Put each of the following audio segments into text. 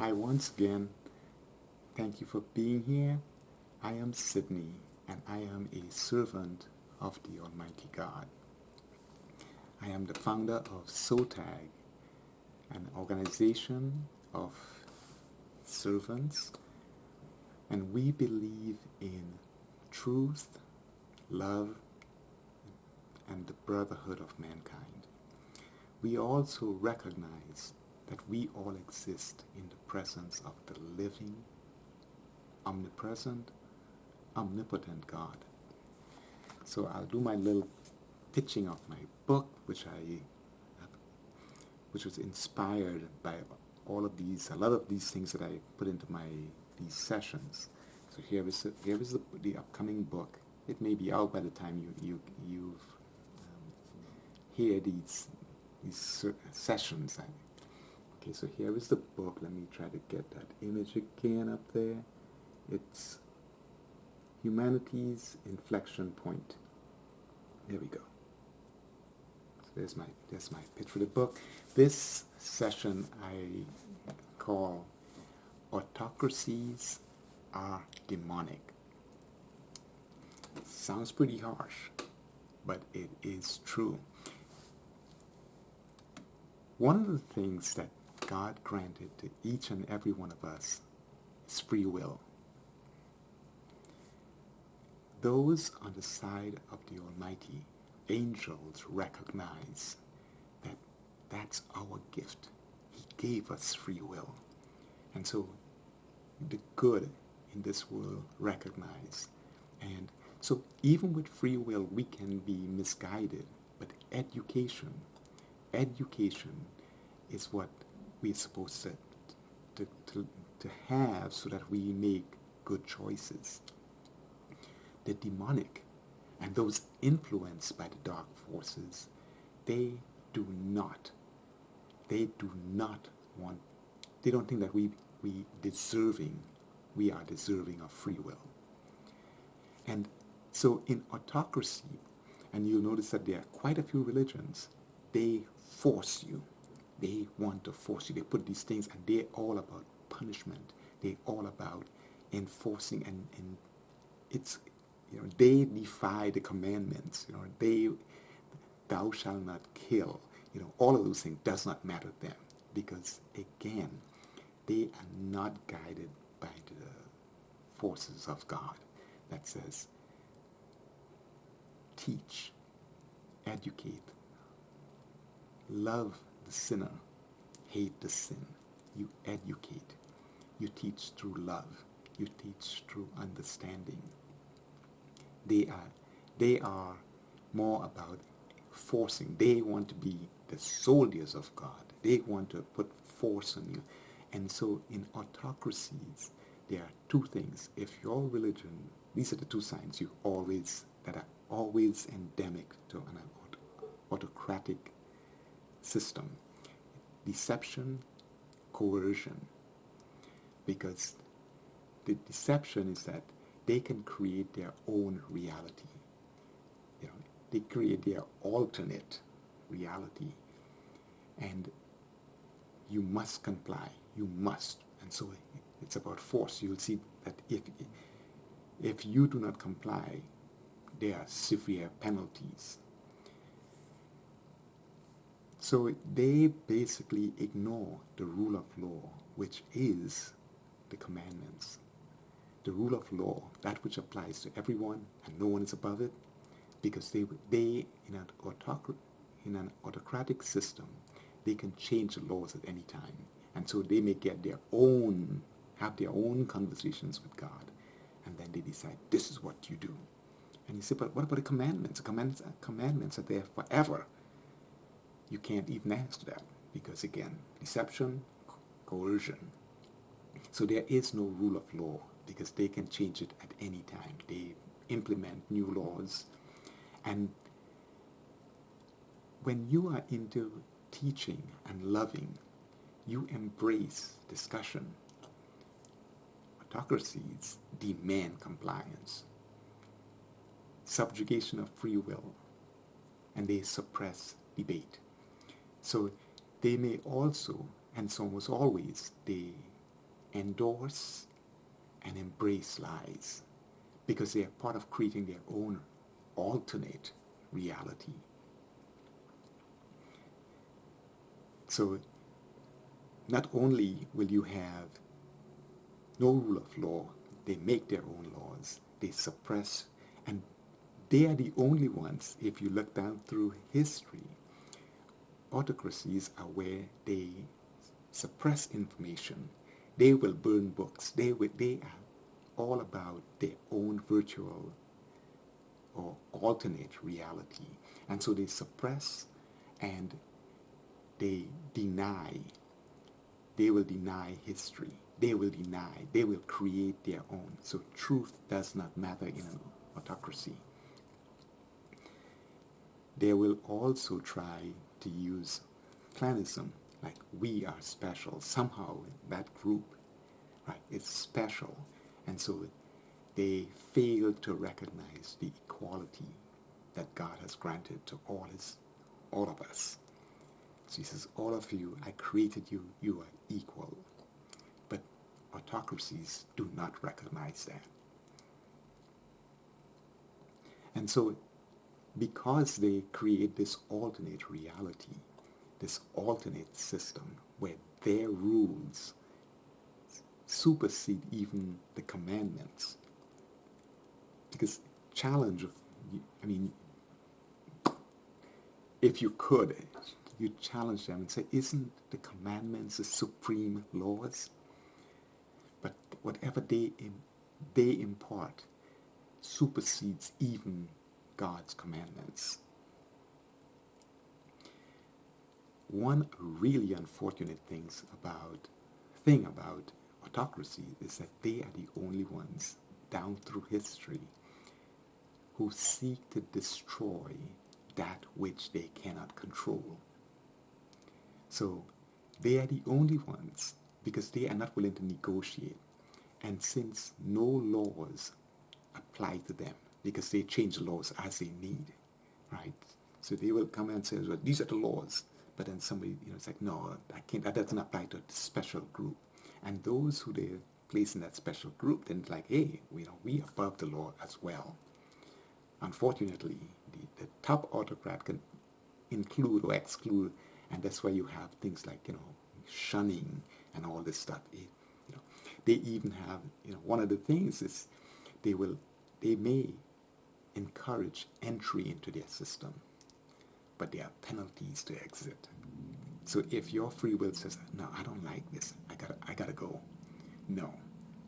Hi once again. Thank you for being here. I am Sydney, and I am a servant of the Almighty God. I am the founder of SOTAG, an organization of servants, and we believe in truth, love, and the brotherhood of mankind. We also recognize that we all exist in the presence of the living, omnipresent, omnipotent God. So I'll do my little pitching of my book, which was inspired by a lot of these things that I put into these sessions. So here is the upcoming book. It may be out by the time you hear these sessions. Okay, so here is the book. Let me try to get that image again up there. It's Humanity's Inflection Point. There we go. So there's my pitch for the book. This session I call Autocracies Are Demonic. Sounds pretty harsh, but it is true. One of the things that God granted to each and every one of us is free will. Those on the side of the Almighty, angels, recognize that that's our gift. He gave us free will. And so the good in this world recognize. And so even with free will, we can be misguided. But education is what we're supposed to have so that we make good choices. The demonic and those influenced by the dark forces, they don't think that we are deserving of free will. And so in autocracy, and you'll notice that there are quite a few religions, they force you. They want to force you. They put these things, and they're all about punishment. They're all about enforcing, and it's, they defy the commandments. Thou shalt not kill. All of those things does not matter to them, because again, they are not guided by the forces of God that says, teach, educate, love the sinner, hate the sin. You educate. You teach through love. You teach through understanding. They are more about forcing. They want to be the soldiers of God. They want to put force on you. And so in autocracies, there are two things. If your religion, these are the two signs that are always endemic to an autocratic system: deception, coercion. Because the deception is that they can create their own reality. They create their alternate reality, and you must comply. You must. And so it's about force. You'll see that if you do not comply, there are severe penalties. So they basically ignore the rule of law, which is the commandments. The rule of law, that which applies to everyone and no one is above it, because they in an autocratic system, they can change the laws at any time. And so they may have their own conversations with God, and then they decide, this is what you do. And you say, but what about the commandments? The commandments are there forever. You can't even answer that, because again, deception, coercion. So there is no rule of law, because they can change it at any time. They implement new laws. And when you are into teaching and loving, you embrace discussion. Autocracies demand compliance, subjugation of free will, and they suppress debate. So they may also, and it's almost always, they endorse and embrace lies because they are part of creating their own alternate reality. So not only will you have no rule of law, they make their own laws, they suppress, and they are the only ones, if you look down through history, autocracies are where they suppress information. They will burn books. They are all about their own virtual or alternate reality. And so they suppress and they deny. They will deny history. They will create their own. So truth does not matter in an autocracy. They will also try to use clanism, like we are special. Somehow that group, right, is special. And so they fail to recognize the equality that God has granted to all of us. So he says, all of you, I created you, you are equal. But autocracies do not recognize that. And so because they create this alternate reality, this alternate system where their rules supersede even the commandments. Because challenge, I mean, if you could, you challenge them and say, isn't the commandments the supreme laws? But whatever they impart supersedes even God's commandments. One really unfortunate thing about autocracy is that they are the only ones down through history who seek to destroy that which they cannot control. So they are the only ones because they are not willing to negotiate. And since no laws apply to them, because they change the laws as they need, right? So they will come and say, well, these are the laws. But then somebody, it's like, no, that doesn't apply to a special group. And those who they place in that special group, then it's like, hey, we are above the law as well. Unfortunately, the top autocrat can include or exclude, and that's why you have things like, shunning and all this stuff. They even have, one of the things is they may encourage entry into their system, but there are penalties to exit. So if your free will says, no, I don't like this, I gotta go. No,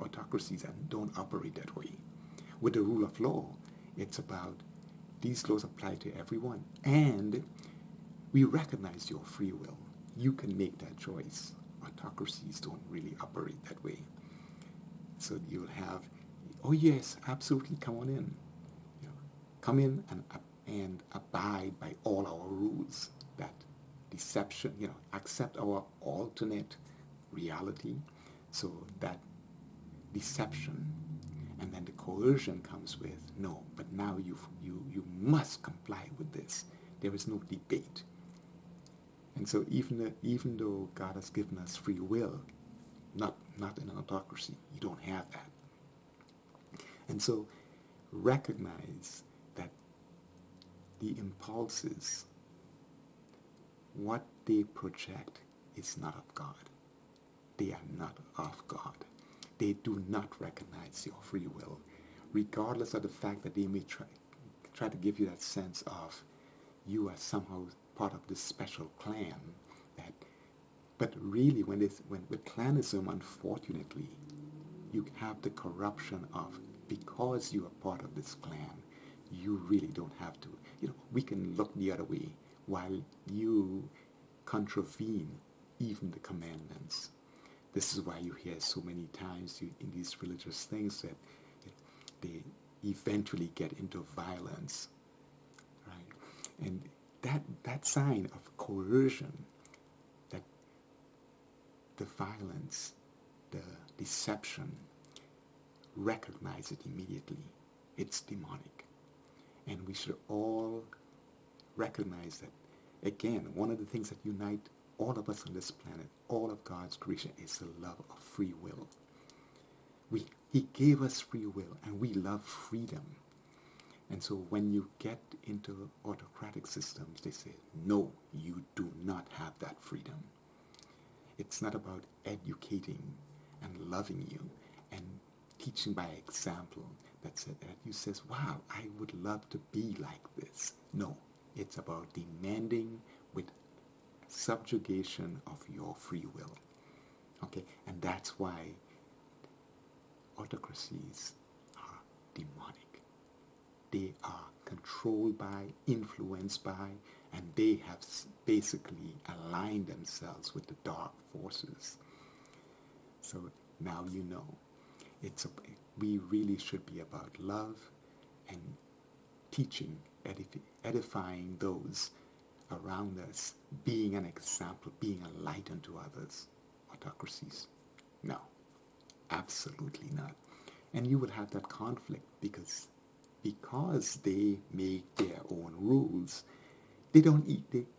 autocracies don't operate that way. With the rule of law, it's about these laws apply to everyone, and we recognize your free will. You can make that choice. Autocracies don't really operate that way. So you'll have, oh yes, absolutely, come on in. Come in and abide by all our rules. That deception, accept our alternate reality. So that deception, and then the coercion comes with, no, but now you must comply with this. There is no debate. And so even though God has given us free will, not in an autocracy, you don't have that. And so recognize that the impulses, what they project, is not of God. They are not of God. They do not recognize your free will, regardless of the fact that they may try to give you that sense of you are somehow part of this special clan. But really, with clanism, unfortunately, you have the corruption of, because you are part of this clan, you really don't have to. We can look the other way while you contravene even the commandments. This is why you hear so many times in these religious things that they eventually get into violence, right? And that sign of coercion, that the violence, the deception, recognize it immediately. It's demonic. And we should all recognize that, again, one of the things that unite all of us on this planet, all of God's creation is the love of free will. He gave us free will, and we love freedom. And so when you get into autocratic systems, they say, no, you do not have that freedom. It's not about educating and loving you and teaching by example that you says, wow, I would love to be like this. No, it's about demanding with subjugation of your free will. Okay, and that's why autocracies are demonic. They are controlled by, influenced by, and they have basically aligned themselves with the dark forces. So now you know. We really should be about love and teaching, edifying those around us, being an example, being a light unto others. Autocracies? No, absolutely not. And you would have that conflict because they make their own rules. They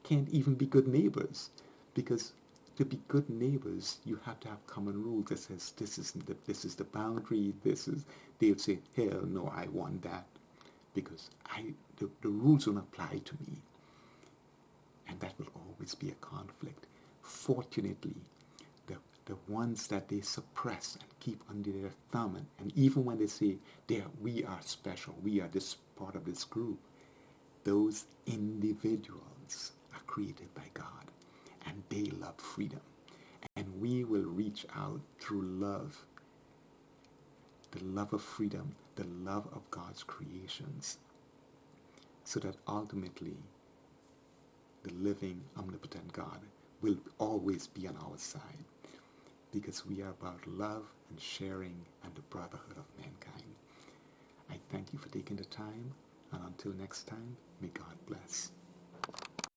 can't even be good neighbors, because to be good neighbors, you have to have common rules that says this is the boundary. They'll say, hell no, I want that, because the rules don't apply to me, and that will always be a conflict. Fortunately, the ones that they suppress and keep under their thumb, and even when they say we are special, we are this part of this group, those individuals are created by God, and they love freedom. And we will reach out through love, the love of freedom, the love of God's creations, so that ultimately the living, omnipotent God will always be on our side, because we are about love and sharing and the brotherhood of mankind. I thank you for taking the time, and until next time, may God bless.